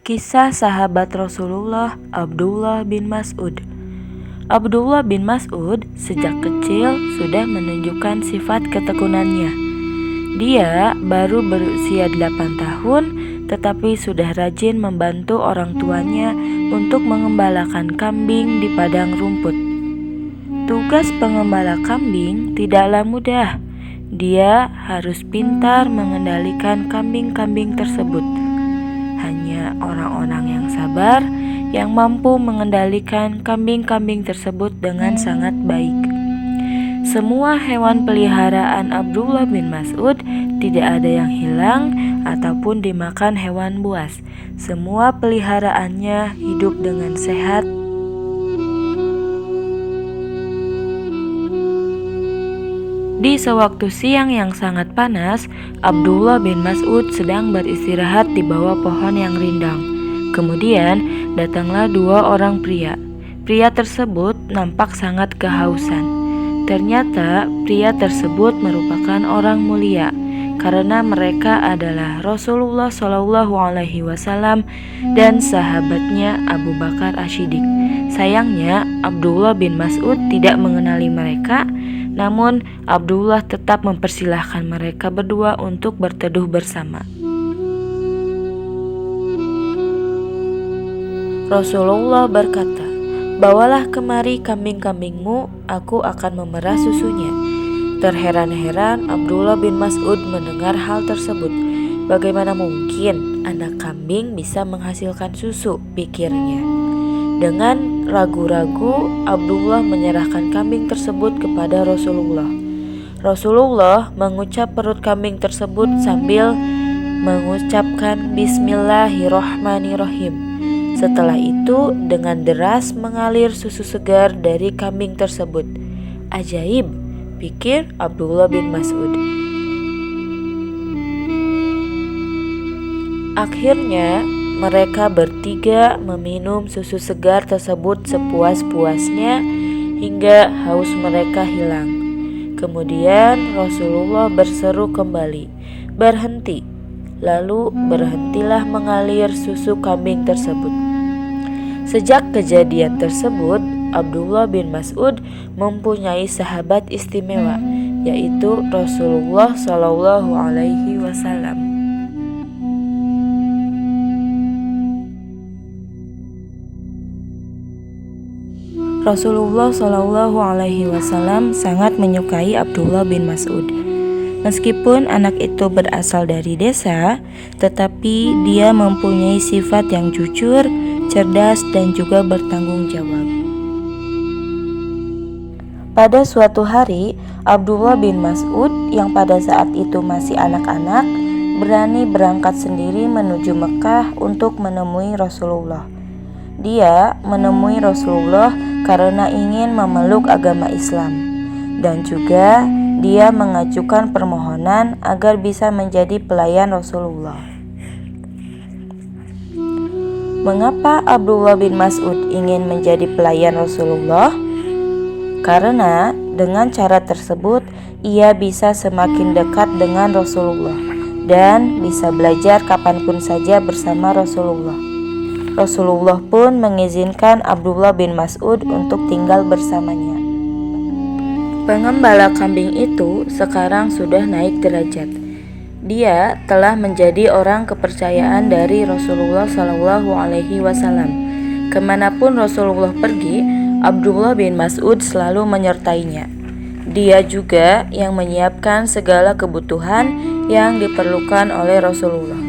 Kisah sahabat Rasulullah Abdullah bin Mas'ud. Abdullah bin Mas'ud sejak kecil sudah menunjukkan sifat ketekunannya. Dia baru berusia 8 tahun tetapi sudah rajin membantu orang tuanya untuk mengembalakan kambing di padang rumput. Tugas pengembala kambing tidaklah mudah. Dia harus pintar mengendalikan kambing-kambing tersebut. Hanya orang-orang yang sabar yang mampu mengendalikan kambing-kambing tersebut dengan sangat baik. Semua hewan peliharaan Abdullah bin Mas'ud tidak ada yang hilang ataupun dimakan hewan buas. Semua peliharaannya hidup dengan sehat. Di sewaktu siang yang sangat panas, Abdullah bin Mas'ud sedang beristirahat di bawah pohon yang rindang. Kemudian datanglah 2 orang pria. Pria tersebut nampak sangat kehausan. Ternyata pria tersebut merupakan orang mulia karena mereka adalah Rasulullah SAW dan sahabatnya Abu Bakar As-Siddiq. Sayangnya Abdullah bin Mas'ud tidak mengenali mereka. Namun Abdullah tetap mempersilahkan mereka berdua untuk berteduh bersama. Rasulullah berkata, "Bawalah kemari kambing-kambingmu, aku akan memerah susunya." Terheran-heran Abdullah bin Mas'ud mendengar hal tersebut. Bagaimana mungkin anak kambing bisa menghasilkan susu, pikirnya. Dengan ragu-ragu, Abdullah menyerahkan kambing tersebut kepada Rasulullah. Rasulullah mengucap perut kambing tersebut sambil mengucapkan Bismillahirrohmanirrohim. Setelah itu, dengan deras mengalir susu segar dari kambing tersebut. Ajaib, pikir Abdullah bin Mas'ud. Akhirnya, mereka bertiga meminum susu segar tersebut sepuas-puasnya hingga haus mereka hilang. Kemudian Rasulullah berseru kembali, "Berhenti!" Lalu berhentilah mengalir susu kambing tersebut. Sejak kejadian tersebut, Abdullah bin Mas'ud mempunyai sahabat istimewa, yaitu Rasulullah SAW. Rasulullah SAW sangat menyukai Abdullah bin Mas'ud. Meskipun anak itu berasal dari desa, tetapi dia mempunyai sifat yang jujur, cerdas, dan juga bertanggung jawab. Pada suatu hari, Abdullah bin Mas'ud yang pada saat itu masih anak-anak berani berangkat sendiri menuju Mekah untuk menemui Rasulullah. Dia menemui Rasulullah karena ingin memeluk agama Islam, dan juga dia mengajukan permohonan agar bisa menjadi pelayan Rasulullah. Mengapa Abdullah bin Mas'ud ingin menjadi pelayan Rasulullah? Karena dengan cara tersebut ia bisa semakin dekat dengan Rasulullah dan bisa belajar kapanpun saja bersama Rasulullah. Rasulullah pun mengizinkan Abdullah bin Mas'ud untuk tinggal bersamanya. Pengembala kambing itu sekarang sudah naik derajat. Dia telah menjadi orang kepercayaan dari Rasulullah SAW. Kemanapun Rasulullah pergi, Abdullah bin Mas'ud selalu menyertainya. Dia juga yang menyiapkan segala kebutuhan yang diperlukan oleh Rasulullah.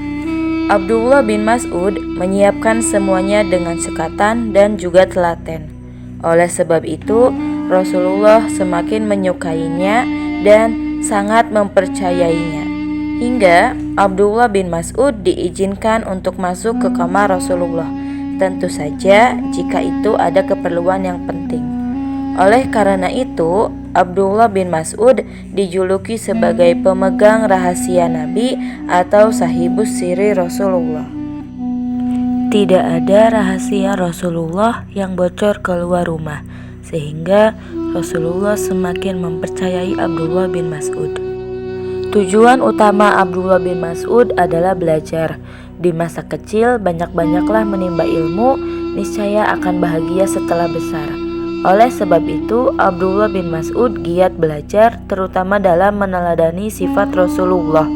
Abdullah bin Mas'ud menyiapkan semuanya dengan sekatan dan juga telaten. Oleh sebab itu, Rasulullah semakin menyukainya dan sangat mempercayainya. Hingga Abdullah bin Mas'ud diizinkan untuk masuk ke kamar Rasulullah. Tentu saja jika itu ada keperluan yang penting. Oleh karena itu, Abdullah bin Mas'ud dijuluki sebagai pemegang rahasia Nabi atau sahibus siri Rasulullah. Tidak ada rahasia Rasulullah yang bocor keluar rumah, sehingga Rasulullah semakin mempercayai Abdullah bin Mas'ud. Tujuan utama Abdullah bin Mas'ud adalah belajar. Di masa kecil banyak-banyaklah menimba ilmu, niscaya akan bahagia setelah besar. Oleh sebab itu, Abdullah bin Mas'ud giat belajar, terutama dalam meneladani sifat Rasulullah.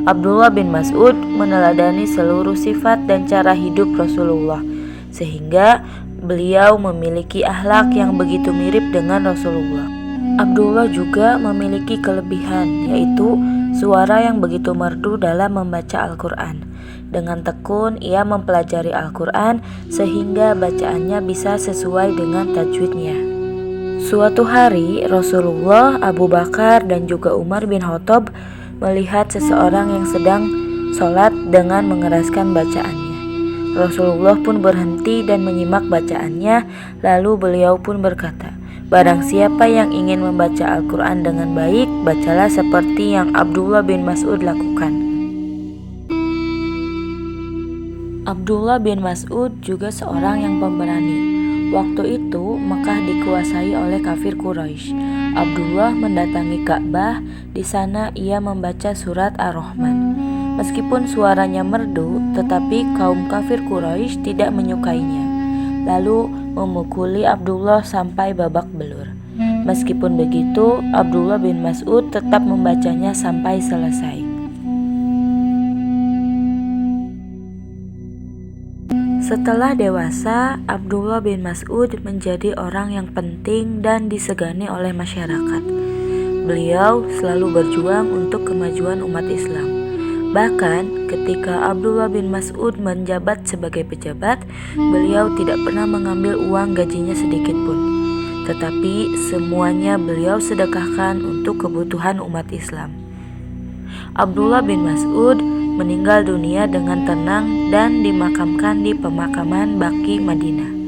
Abdullah bin Mas'ud meneladani seluruh sifat dan cara hidup Rasulullah, sehingga beliau memiliki akhlak yang begitu mirip dengan Rasulullah. Abdullah juga memiliki kelebihan, yaitu suara yang begitu merdu dalam membaca Al-Quran. Dengan tekun ia mempelajari Al-Quran sehingga bacaannya bisa sesuai dengan tajwidnya. Suatu hari Rasulullah, Abu Bakar, dan juga Umar bin Khattab melihat seseorang yang sedang sholat dengan mengeraskan bacaannya. Rasulullah pun berhenti dan menyimak bacaannya, lalu beliau pun berkata, "Barang siapa yang ingin membaca Al-Quran dengan baik, bacalah seperti yang Abdullah bin Mas'ud lakukan." Abdullah bin Mas'ud juga seorang yang pemberani. Waktu itu Mekah dikuasai oleh kafir Quraisy. Abdullah mendatangi Ka'bah. Di sana ia membaca surat Ar-Rahman. Meskipun suaranya merdu, tetapi kaum kafir Quraisy tidak menyukainya, lalu memukuli Abdullah sampai babak belur. Meskipun begitu, Abdullah bin Mas'ud tetap membacanya sampai selesai. Setelah dewasa, Abdullah bin Mas'ud menjadi orang yang penting dan disegani oleh masyarakat. Beliau selalu berjuang untuk kemajuan umat Islam. Bahkan ketika Abdullah bin Mas'ud menjabat sebagai pejabat, beliau tidak pernah mengambil uang gajinya sedikit pun, tetapi semuanya beliau sedekahkan untuk kebutuhan umat Islam. Abdullah bin Mas'ud meninggal dunia dengan tenang dan dimakamkan di pemakaman Baqi Madinah.